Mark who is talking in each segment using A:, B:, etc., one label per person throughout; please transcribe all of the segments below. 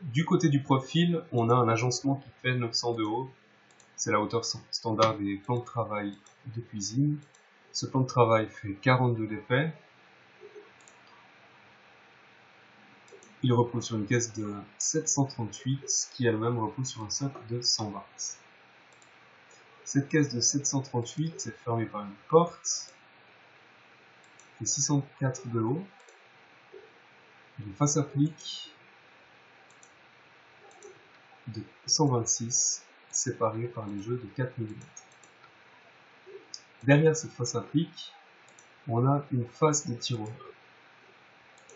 A: Du côté du profil, on a un agencement qui fait 900 de haut. C'est la hauteur standard des plans de travail de cuisine. Ce plan de travail fait 42 d'épais. Il repose sur une caisse de 738 qui elle-même repose sur un socle de 120. Cette caisse de 738 est fermée par une porte qui fait 604 de haut, une face applique de 126 séparée par les jeux de 4 mm. Derrière cette face applique, on a une face de tiroir.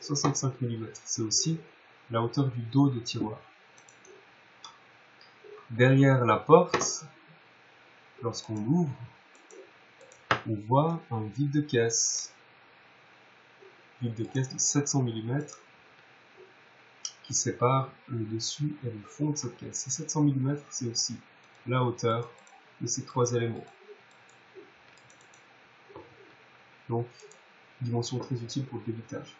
A: 65 mm, c'est aussi la hauteur du dos de tiroir. Derrière la porte, lorsqu'on l'ouvre, on voit un vide de caisse. Vide de caisse de 700 mm qui sépare le dessus et le fond de cette caisse. Ces 700 mm, c'est aussi la hauteur de ces trois éléments. Donc, dimension très utile pour le débitage.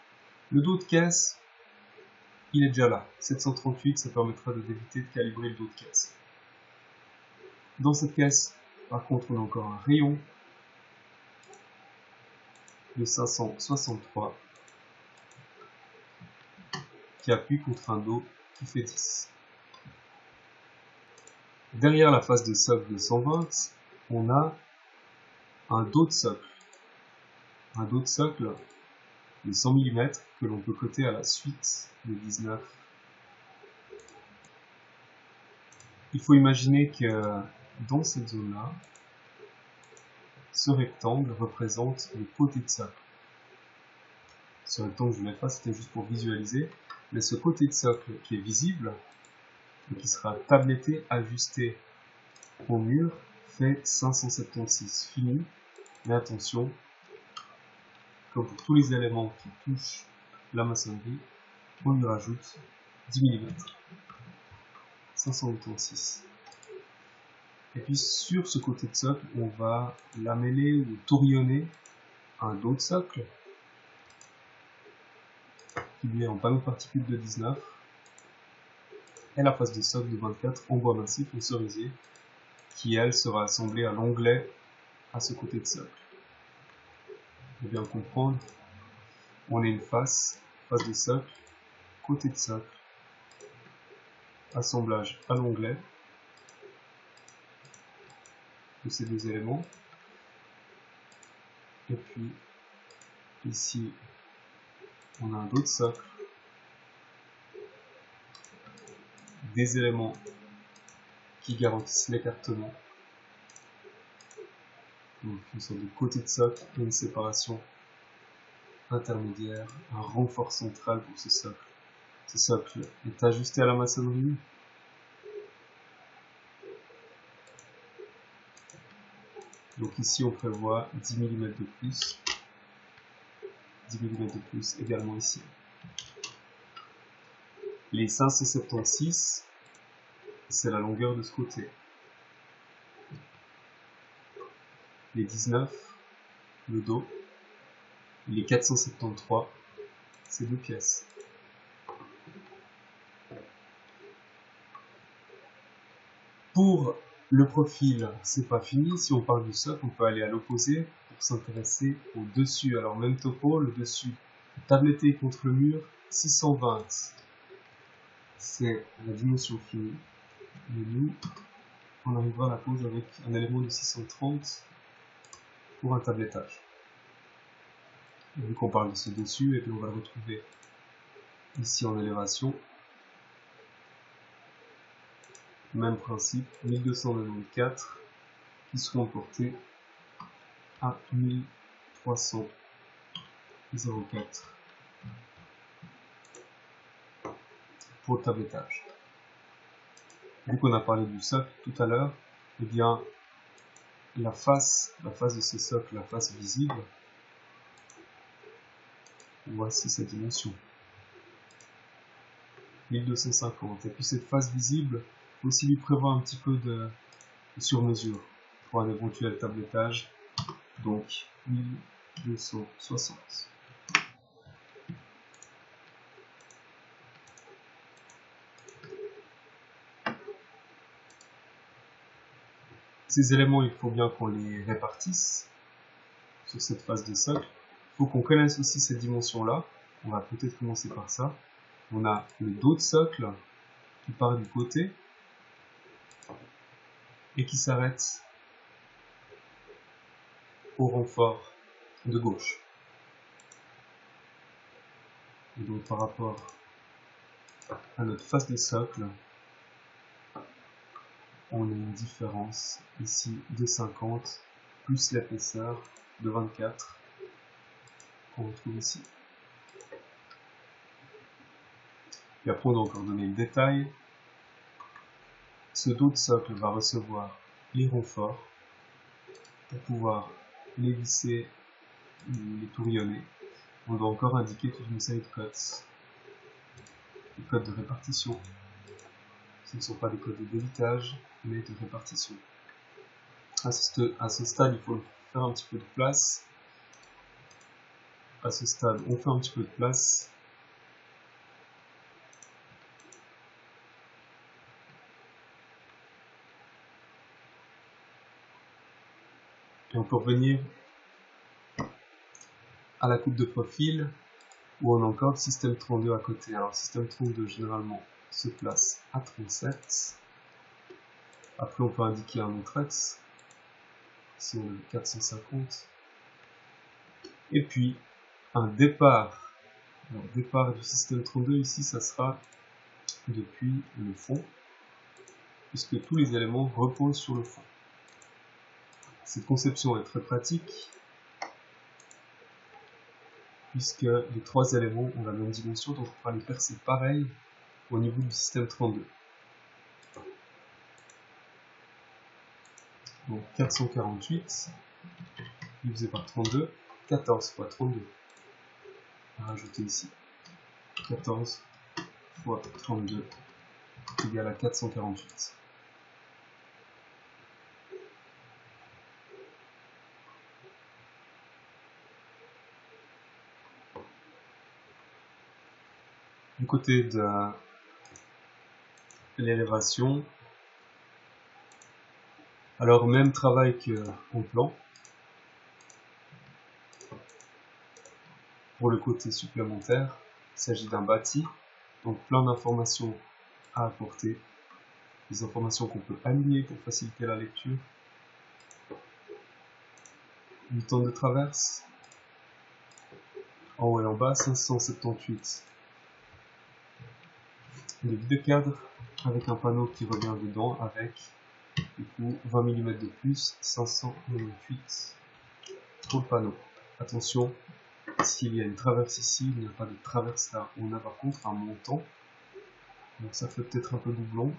A: Le dos de caisse, il est déjà là. 738, ça permettra d'éviter de calibrer le dos de caisse. Dans cette caisse, par contre, on a encore un rayon de 563 qui appuie contre un dos qui fait 10. Derrière la face de socle de 120, on a un dos de socle. Un dos de socle de 100 mm que l'on peut coter à la suite de 19. Il faut imaginer que dans cette zone-là, ce rectangle représente le côté de socle. Ce rectangle, je ne l'ai pas, c'était juste pour visualiser, mais ce côté de socle qui est visible, et qui sera tabletté, ajusté au mur, fait 576. Fini, mais attention, comme pour tous les éléments qui touchent la maçonnerie, on lui rajoute 10 mm. 576. Et puis sur ce côté de socle, on va lameller ou torillonner un dos de socle qui lui est en panneau de particules de 19 et la face de socle de 24 en bois massif ou cerisier qui elle sera assemblée à l'onglet à ce côté de socle. Pour bien comprendre, on a une face de socle, côté de socle, assemblage à l'onglet de ces deux éléments. Et puis ici, on a un dos de socle, des éléments qui garantissent l'écartement. Donc une sorte de côté de socle et une séparation intermédiaire, un renfort central pour ce socle. Ce socle est ajusté à la maçonnerie. Donc ici on prévoit 10 mm de plus. 10 mm de plus également ici. Les 576, c'est la longueur de ce côté. Les 19, le dos. Les 473, c'est deux pièces. Pour le profil, c'est pas fini. Si on parle du socle, on peut aller à l'opposé pour s'intéresser au dessus. Alors même topo, le dessus tabletté contre le mur, 620. C'est la dimension finie. Mais nous, on arrivera à la pose avec un élément de 630 pour un tablettage. Et vu qu'on parle de ce dessus, et puis on va le retrouver ici en élévation. Même principe, 1294 qui seront portés à 1304 pour le tablettage. Vu qu'on a parlé du socle tout à l'heure, eh bien la face de ce socle, la face visible, voici sa dimension. 1250. Et puis cette face visible, il faut aussi lui prévoir un petit peu de sur-mesure pour un éventuel tablettage, donc 1260. Ces éléments, il faut bien qu'on les répartisse sur cette face de socle. Il faut qu'on connaisse aussi cette dimension-là. On va peut-être commencer par ça. On a le dos de socle qui part du côté et qui s'arrête au renfort de gauche. Et donc par rapport à notre face de socle, on a une différence ici de 50 plus l'épaisseur de 24 qu'on retrouve ici. Et après on doit encore donner le détail. Ce dos de socle va recevoir les renforts pour pouvoir les visser ou les tourillonner. On doit encore indiquer toute une série de codes. Les codes de répartition. Ce ne sont pas des codes de délitage, mais de répartition. À ce stade, il faut faire un petit peu de place. À ce stade, on fait un petit peu de place. Et on peut revenir à la coupe de profil, où on a encore le système 32 à côté. Alors, le système 32, généralement, se place à 37. Après, on peut indiquer un autre axe. Ici, on a le 450. Et puis, un départ. Alors, départ du système 32, ici, ça sera depuis le fond, puisque tous les éléments reposent sur le fond. Cette conception est très pratique, puisque les trois éléments ont la même dimension, donc on pourra les percer pareil au niveau du système 32. Donc 448 divisé par 32, 14 fois 32. À rajouter ici. 14 fois 32 égale à 448. Du côté de l'élévation, alors même travail qu'en plan. Pour le côté supplémentaire, il s'agit d'un bâti, donc plein d'informations à apporter, des informations qu'on peut aligner pour faciliter la lecture. Du temps de traverse, en haut et en bas, 578 de vide cadre avec un panneau qui revient dedans avec du coup 20 mm de plus, 598 pour le panneau. Attention, s'il y a une traverse ici, il n'y a pas de traverse là. On a par contre un montant, donc ça fait peut-être un peu doublon.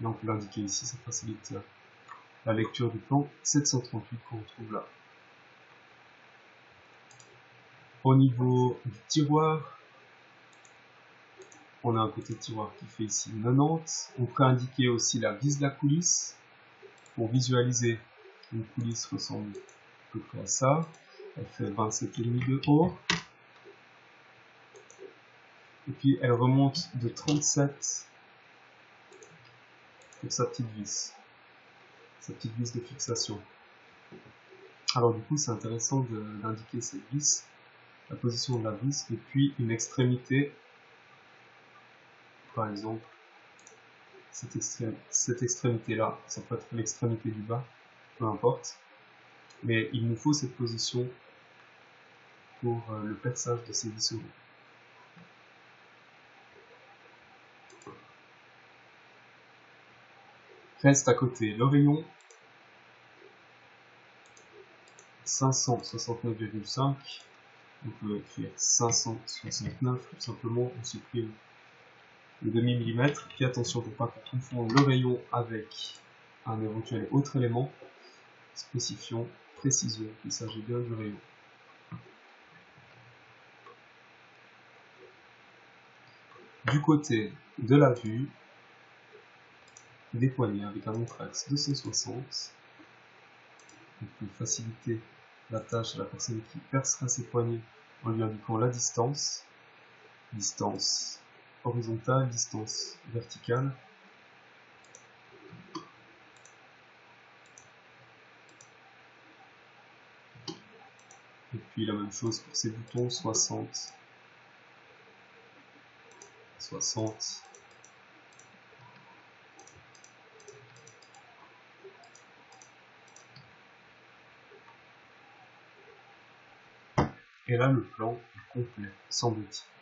A: Là on peut l'indiquer ici, ça facilite la lecture du plan. 738 qu'on retrouve là. Au niveau du tiroir, on a un côté tiroir qui fait ici 90. On peut indiquer aussi la vis de la coulisse. Pour visualiser, une coulisse ressemble à peu près à ça. Elle fait 27,5 de haut. Et puis elle remonte de 37 pour sa petite vis de fixation. Alors du coup c'est intéressant d'indiquer cette vis, la position de la vis depuis une extrémité, par exemple cette extrémité là, ça peut être l'extrémité du bas, peu importe, mais il nous faut cette position pour le perçage de ces visseraux. Reste à côté le rayon, 569,5, on peut écrire 569, tout simplement, on supprime le demi-millimètre, puis attention pour pas qu'on confonde le rayon avec un éventuel autre élément, spécifions, précision qu'il s'agit bien du rayon. Du côté de la vue, des poignées avec un autre axe 260, on peut faciliter la tâche à la personne qui percera ses poignets en lui indiquant la distance horizontale, distance verticale. Et puis la même chose pour ces boutons, 60, 60. Et là, le plan est complet, semble-t-il.